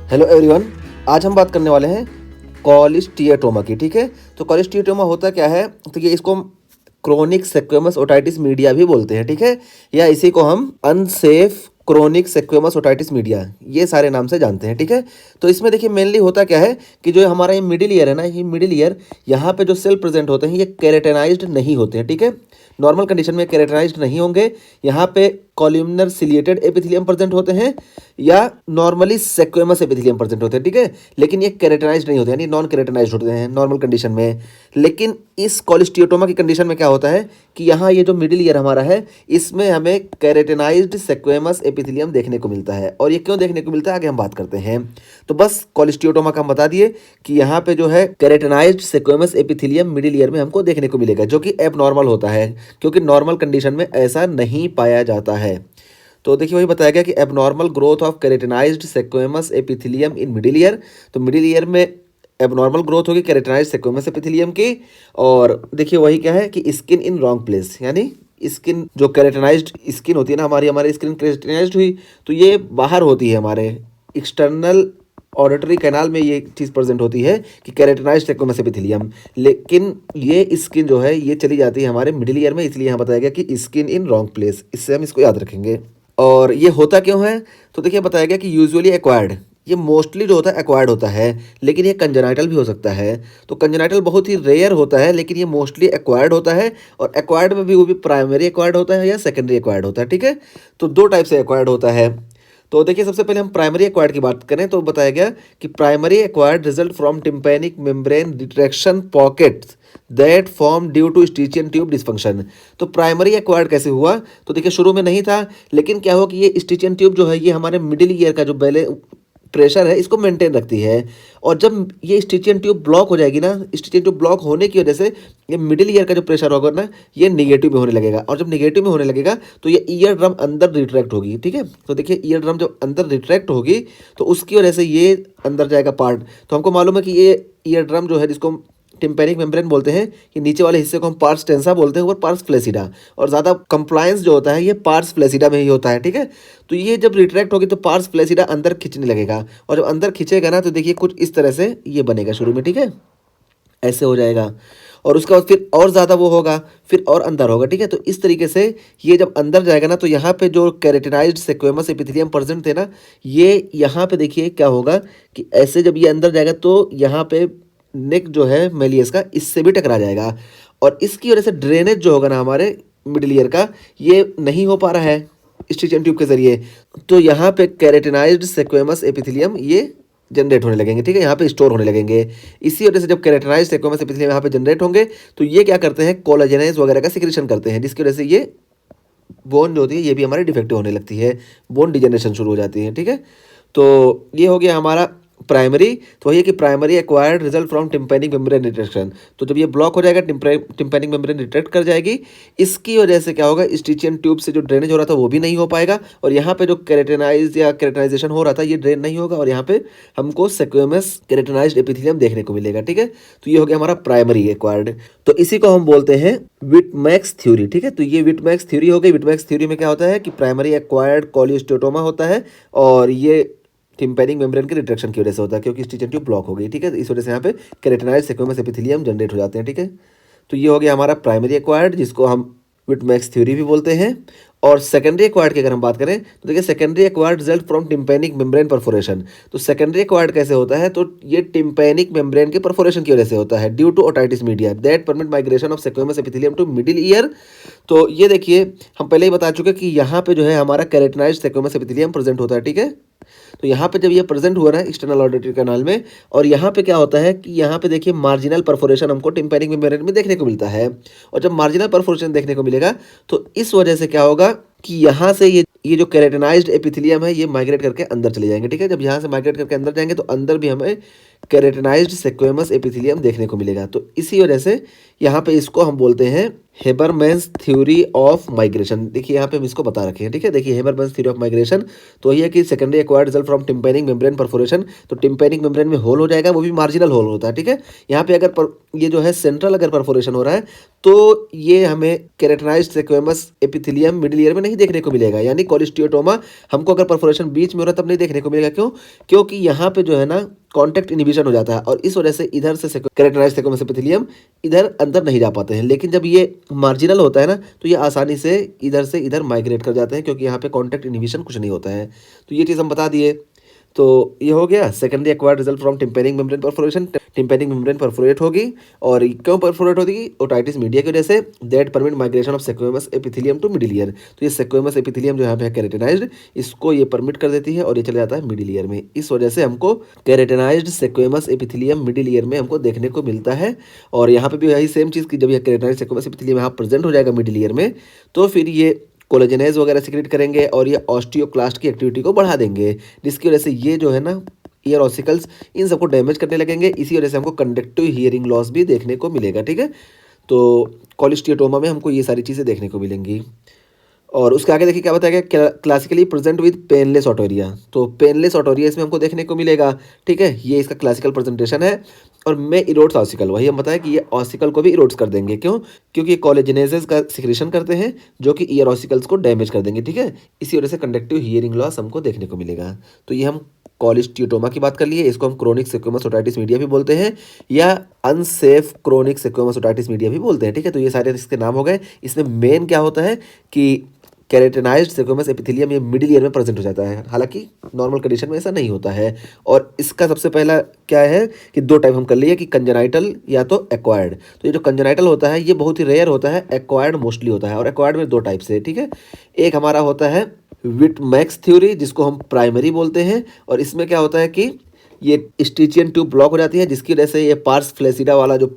Hello everyone. आज हम बात करने वाले हैं कॉलिस्टिएटोमा की। ठीक है, तो कॉलिस्टिएटोमा होता क्या है? तो ये इसको हम क्रोनिक सेक्वेमस ओटाइटिस मीडिया भी बोलते हैं। ठीक है, या इसी को हम अनसेफ क्रोनिक सेक्वेमस ओटाइटिस मीडिया, ये सारे नाम से जानते हैं। ठीक है, तो इसमें देखिए मेनली होता क्या है कि जो हमारा ये मिडिल ईयर है ना, ये मिडिल ईयर यहाँ पे जो सेल प्रेजेंट होते हैं ये केरेटिनाइज्ड नहीं होते हैं। ठीक है, नॉर्मल कंडीशन में केरेटिनाइज्ड नहीं होंगे। यहाँ पे कॉल्यूमनर सिलिएटेड एपिथेलियम प्रेजेंट होते हैं या नॉर्मली सेक्वेमस एपिथेलियम प्रेजेंट होते हैं। ठीक है, लेकिन ये केरेटिनाइज्ड नहीं होते, यानी नॉन केरेटिनाइज्ड होते हैं नॉर्मल कंडीशन में। लेकिन इस कॉलिस्टियोटोमा की कंडीशन में क्या होता है कि यहाँ ये जो मिडिल ईयर हमारा है इसमें हमें केरेटिनाइज्ड सेक्वेमस एपिथेलियम देखने को मिलता है। और ये क्यों देखने को मिलता है आगे हम बात करते हैं। तो बस कॉलिस्टियोटोमा का हम बता दिए कि यहाँ पे जो है केरेटिनाइज्ड सेक्वेमस एपिथेलियम मिडिल ईयर में हमको देखने को मिलेगा, जो कि एबनॉर्मल होता है क्योंकि नॉर्मल कंडीशन में ऐसा नहीं पाया जाता है। तो देखिए वही बताया गया कि abnormal growth of keratinized squamous epithelium in middle ear. तो मिडिल ईयर में एबनॉर्मल ग्रोथ होगी केरेटिनाइज्ड सेक्वेमस एपिथेलियम की। और देखिए वही क्या है कि स्किन इन रॉन्ग प्लेस, यानी स्किन जो केरेटिनाइज्ड स्किन होती है ना हमारी स्किन केरेटिनाइज्ड हुई तो ये बाहर होती है, हमारे एक्सटर्नल ऑडिटरी कैनाल में ये चीज़ प्रेजेंट होती है कि केरेटिनाइज्ड सेक्वेमस एपिथेलियम। लेकिन ये स्किन जो है ये चली जाती है हमारे मिडिल ईयर में, इसलिए यहाँ बताया गया कि स्किन इन रॉन्ग प्लेस। इससे हम इसको याद रखेंगे। और ये होता क्यों है? तो देखिए बताया गया कि यूजुअली एक्वायर्ड, ये मोस्टली जो होता है एक्वायर्ड होता है, लेकिन ये कंजेनाइटल भी हो सकता है। तो कंजेनाइटल बहुत ही रेयर होता है, लेकिन ये मोस्टली एक्वायर्ड होता है। और एक्वायर्ड में भी वो भी प्राइमरी एक्वायर्ड होता है या सेकेंडरी एक्वायर्ड होता है। ठीक है, तो दो टाइप से एक्वायर्ड होता है। तो देखिए सबसे पहले हम प्राइमरी एक्वायर्ड की बात करें तो बताया गया कि primary acquired result from tympanic membrane retraction pockets that form due to eustachian tube dysfunction. तो प्राइमरी एक्वायर्ड कैसे हुआ? तो देखिए शुरू में नहीं था, लेकिन क्या हुआ कि ये स्टिचियन ट्यूब जो है ये हमारे मिडिल ईयर का जो पहले प्रेशर है इसको मेंटेन रखती है। और जब ये स्टिचियन ट्यूब ब्लॉक हो जाएगी ना, स्टिचियन ट्यूब ब्लॉक होने की वजह से ये मिडिल ईयर का जो प्रेशर होगा ना ये निगेटिव में होने लगेगा। और जब निगेटिव में होने लगेगा तो ये ईयर ड्रम अंदर रिट्रैक्ट होगी। ठीक है, तो देखिए ईयर ड्रम जब अंदर रिट्रैक्ट होगी तो उसकी वजह से ये अंदर जाएगा पार्ट। तो हमको मालूम है कि ये ईयर ड्रम जो है जिसको टिम्पैनिक मेम्ब्रेन बोलते हैं, ये नीचे वाले हिस्से को हम पार्स टेंसा बोलते हैं, ऊपर पार्स फ्लैसिडा। और ज़्यादा कंप्लायंस जो होता है ये पार्स फ्लैसिडा में ही होता है। ठीक है, तो ये जब रिट्रैक्ट होगी तो पार्स फ्लैसिडा अंदर खींचने लगेगा। और जब अंदर खींचेगा ना तो देखिए कुछ इस तरह से ये बनेगा शुरू में। ठीक है, ऐसे हो जाएगा। और उसके बाद फिर और ज़्यादा वो होगा, फिर और अंदर होगा। ठीक है, तो इस तरीके से ये जब अंदर जाएगा ना तो यहाँ पे जो केरेटिनाइज्ड सेक्वेमस एपिथेलियम प्रेजेंट थे ना, ये यहाँ पे देखिए क्या होगा कि ऐसे जब ये अंदर जाएगा तो यहाँ पे नेक जो है मेलियस का इससे भी टकरा जाएगा। और इसकी वजह से ड्रेनेज जो होगा ना हमारे मिडिल ईयर का ये नहीं हो पा रहा है स्टिचियन ट्यूब के जरिए। तो यहाँ पे केरेटिनाइज्ड सेक्वेमस एपिथेलियम ये जनरेट होने लगेंगे। ठीक है, यहाँ पे स्टोर होने लगेंगे। इसी वजह से जब केरेटिनाइज्ड सेक्वेमस एपिथेलियम यहाँ पे जनरेट होंगे तो ये क्या करते हैं, कोलाजेनेज वगैरह का सिक्रेशन करते हैं, जिसकी वजह से ये बोन जो होती है ये भी हमारी डिफेक्टिव होने लगती है, बोन डिजेनरेशन शुरू हो जाती है। ठीक है, तो ये हो गया हमारा प्राइमरी। तो वही कि primary acquired result from tympanic membrane retraction. तो जब ये ब्लॉक हो जाएगा टिम्पैनिक मेम्ब्रेन रिट्रैक्ट कर जाएगी, इसकी वजह से क्या होगा स्टिचियन ट्यूब से जो ड्रेनेज हो रहा था वो भी नहीं हो पाएगा। और यहाँ पे जो केरेटिनाइज या केरेटिनाइजेशन हो रहा था ये ड्रेन नहीं होगा और यहाँ पे हमको सेक्वेमस केरेटिनाइज्ड एपिथेलियम देखने को मिलेगा। ठीक है, तो ये हो गया हमारा प्राइमरी एक्वायर्ड। तो इसी को हम बोलते हैं विटमैक्स थ्योरी। ठीक है, तो ये विटमैक्स थ्योरी हो गई। विटमैक्स थ्योरी में क्या होता है कि प्राइमरी एक्वायर्ड कॉलिस्टियोटोमा होता है और ये टिम्पैनिक मेम्ब्रेन के रिट्रैक्शन की वजह से होता है क्योंकि स्टिचियन ट्यूब ब्लॉक हो गई। ठीक है, तो इस वजह से यहाँ पे केरेटिनाइज्ड सेक्वेमस एपिथेलियम जनरेट हो जाते हैं। ठीक है, तो ये हो गया हमारा प्राइमरी एक्वायर्ड जिसको हम विटमैक्स थ्योरी भी बोलते हैं। और सेकेंडरी एक्वायर्ड की अगर हम बात करें तो देखिए secondary acquired result from tympanic membrane perforation. तो सेकेंडरी एक्वायर्ड कैसे होता है? तो ये टिम्पैनिक मेम्ब्रेन के परफोरेशन की वजह से होता है due to otitis media that permit migration of squamous epithelium to middle ear. तो ये देखिए हम पहले ही बता चुके कि यहाँ पे जो है हमारा केरेटिनाइज्ड सेक्वेमस एपिथेलियम प्रेजेंट होता है। ठीक है, तो यहाँ पे जब ये प्रेजेंट हुआ ना एक्सटर्नल ऑडिटरी कैनाल में, और यहाँ पे क्या होता है कि यहाँ पे देखिए मार्जिनल परफोरेशन हमको टिम्पैनिक मेम्ब्रेन में देखने को मिलता है। और जब मार्जिनल परफोरेशन देखने को मिलेगा तो इस वजह से क्या होगा कि यहाँ से ये जो केरेटिनाइज्ड एपिथेलियम है ये माइग्रेट करके अंदर चले जाएंगे। ठीक है, जब यहाँ से माइग्रेट करके अंदर जाएंगे तो अंदर भी हमें केरेटिनाइज्ड सेक्वेमस एपिथेलियम देखने को मिलेगा। तो इसी वजह से यहाँ पे इसको हम बोलते हैं हेबरमैन्स थ्योरी ऑफ माइग्रेशन। देखिए यहाँ पे हम इसको बता रखे हैं, ठीक है। देखिए हेबरमैन्स थ्योरी ऑफ माइग्रेशन तो ये है कि secondary acquired result from tympanic membrane perforation. तो टिम्पैनिक मेम्ब्रेन में होल हो जाएगा, वो भी मार्जिनल होल होता है, ठीक है। यहाँ पे अगर ये जो है सेंट्रल अगर परफोरेशन हो रहा है तो ये हमें केरेटिनाइज्ड सेक्वेमस एपिथेलियम मिडिल ईयर में नहीं देखने को मिलेगा। यानी कॉलिस्टियोटोमा हमको अगर परफोरेशन बीच में हो रहा है तब नहीं देखने को मिलेगा। क्यों? क्योंकि यहाँ पे जो है ना कॉन्टैक्ट इनहिबिशन हो जाता है और इस वजह से इधर से केरेटिनाइज्ड सेक्वेमस एपिथेलियम इधर अंदर नहीं जा पाते हैं। लेकिन जब ये मार्जिनल होता है ना तो ये आसानी से इधर माइग्रेट कर जाते हैं, क्योंकि यहाँ पे कॉन्टैक्ट इनहिबिशन कुछ नहीं होता है। तो ये चीज़ हम बता दिए। तो ये हो गया secondary acquired result from tympanic membrane perforation. Tympanic membrane perforate होगी, और क्यों परफोरेट होगी? ओटाइटिस मीडिया की वजह से, that permit migration of squamous epithelium to middle ear. तो ये सेक्वेमस एपिथेलियम जो यहाँ पे है केरेटिनाइज्ड, इसको ये परमिट कर देती है और ये चला जाता है मिडिल ईयर में। इस वजह से हमको केरेटिनाइज्ड सेक्वेमस एपिथेलियम मिडिल ईयर में हमको देखने को मिलता है। और यहाँ पे भी वही सेम चीज़ की, जब ये केरेटिनाइज्ड सेक्वेमस एपिथेलियम यहाँ प्रेजेंट हो जाएगा मिडिल ईयर में, तो फिर ये कोलेजनेज वगैरह सिक्रेट करेंगे और ये ऑस्टियोक्लास्ट की एक्टिविटी को बढ़ा देंगे, जिसकी वजह से ये जो है ना ईयर ऑसिकल्स इन सबको डैमेज करने लगेंगे। इसी वजह से हमको कंडक्टिव हियरिंग लॉस भी देखने को मिलेगा, ठीक है। तो कॉलिस्टियोटोमा में हमको ये सारी चीज़ें देखने को मिलेंगी। और उसके आगे देखिए क्या बताया गया, क्लासिकली प्रेजेंट विद पेनलेस ऑटोरिया। तो पेनलेस ऑटोरिया इसमें हमको देखने को मिलेगा, ठीक है। ये इसका क्लासिकल प्रेजेंटेशन है। और में इरोड्स ऑसिकल, वही हम बताया कि ये ऑसिकल को भी इरोड्स कर देंगे। क्यों? क्योंकि ये कोलेजनेजेस का सिक्रेशन करते हैं जो कि ईयर ऑसिकल्स को डैमेज कर देंगे, ठीक है। इसी वजह से कंडक्टिव हियरिंग लॉस हमको देखने को मिलेगा। तो ये हम कॉलिस्टियोटोमा की बात कर लिए। इसको हम क्रोनिक सेक्वेमस ओटाइटिस मीडिया भी बोलते हैं, या अनसेफ क्रोनिक सेक्वेमस ओटाइटिस मीडिया भी बोलते हैं, ठीक है। तो ये सारे इसके नाम हो गए। इसमें मेन क्या होता है कि केरेटिनाइज्ड सेक्वेमस एपिथेलियम ये मिडिल ईयर में प्रेजेंट हो जाता है, हालांकि नॉर्मल कंडीशन में ऐसा नहीं होता है। और इसका सबसे पहला क्या है कि दो टाइप हम कर लिए, कि कंजेनाइटल या तो एक्वायर्ड। तो ये जो कंजेनाइटल होता है ये बहुत ही रेयर होता है, एक्वायर्ड मोस्टली होता है। और एक्वायर्ड में दो टाइप से, ठीक है। एक हमारा होता है विटमैक्स थ्योरी, जिसको हम प्राइमरी बोलते हैं। और इसमें क्या होता है कि ये स्टिचियन ट्यूब ब्लॉक हो जाती है, जिसकी वजह से ये पार्स फ्लैसिडा वाला जो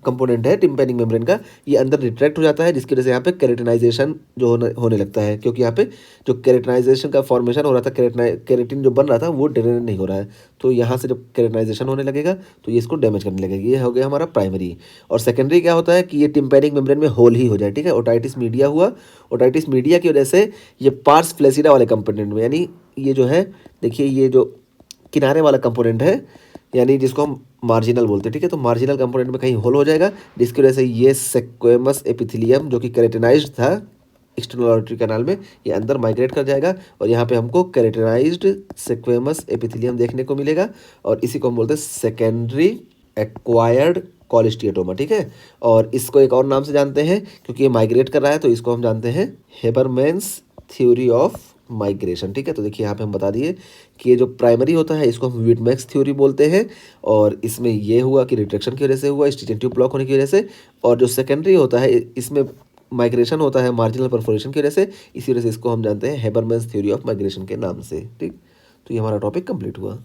कंपोनेंट है टिम्पैनिक मेम्ब्रेन का, ये अंदर रिट्रैक्ट हो जाता है, जिसकी वजह से यहाँ पे केरेटिनाइजेशन जो होने लगता है। क्योंकि यहाँ पे जो केरेटिनाइजेशन का फॉर्मेशन हो रहा था, केरेटिन जो बन रहा था वो ड्रेन नहीं हो रहा है। तो यहाँ से जब केरेटिनाइजेशन होने लगेगा तो ये इसको डैमेज करने लगेगी। ये हो गया हमारा प्राइमरी। और सेकेंडरी क्या होता है कि ये टिम्पैनिक मेम्ब्रेन में होल ही हो जाए, ठीक है। ओटाइटिस मीडिया हुआ, ओटाइटिस मीडिया की वजह से ये पार्स फ्लैसिडा वाले कंपोनेंट में, यानी ये जो है देखिए ये जो किनारे वाला कंपोनेंट है, यानी जिसको हम मार्जिनल बोलते हैं, ठीक है। तो मार्जिनल कंपोनेंट में कहीं होल हो जाएगा, जिसकी वजह से ये सेक्वेमस एपिथेलियम जो कि केरेटिनाइज्ड था एक्सटर्नल ऑडिटरी कैनाल में, ये अंदर माइग्रेट कर जाएगा और यहाँ पे हमको केरेटिनाइज्ड सेक्वेमस एपिथेलियम देखने को मिलेगा। और इसी को हम बोलते हैं सेकेंडरी एक्वायर्ड कॉलिस्टियोटोमा, ठीक है। और इसको एक और नाम से जानते हैं, क्योंकि ये माइग्रेट कर रहा है, तो इसको हम जानते हैं हेबरमैन्स थ्योरी ऑफ माइग्रेशन, ठीक है। तो देखिए यहाँ पे हम बता दिए कि ये जो प्राइमरी होता है इसको हम विटमैक्स थ्योरी बोलते हैं, और इसमें ये हुआ कि रिट्रैक्शन की वजह से हुआ, स्टिचियन ट्यूब ब्लॉक होने की वजह से। और जो सेकेंडरी होता है इसमें माइग्रेशन होता है मार्जिनल परफोरेशन की वजह से, इसी वजह से इसको हम जानते हैं हेबरमैन्स थ्योरी ऑफ माइग्रेशन के नाम से, ठीक। तो ये हमारा टॉपिक कंप्लीट हुआ।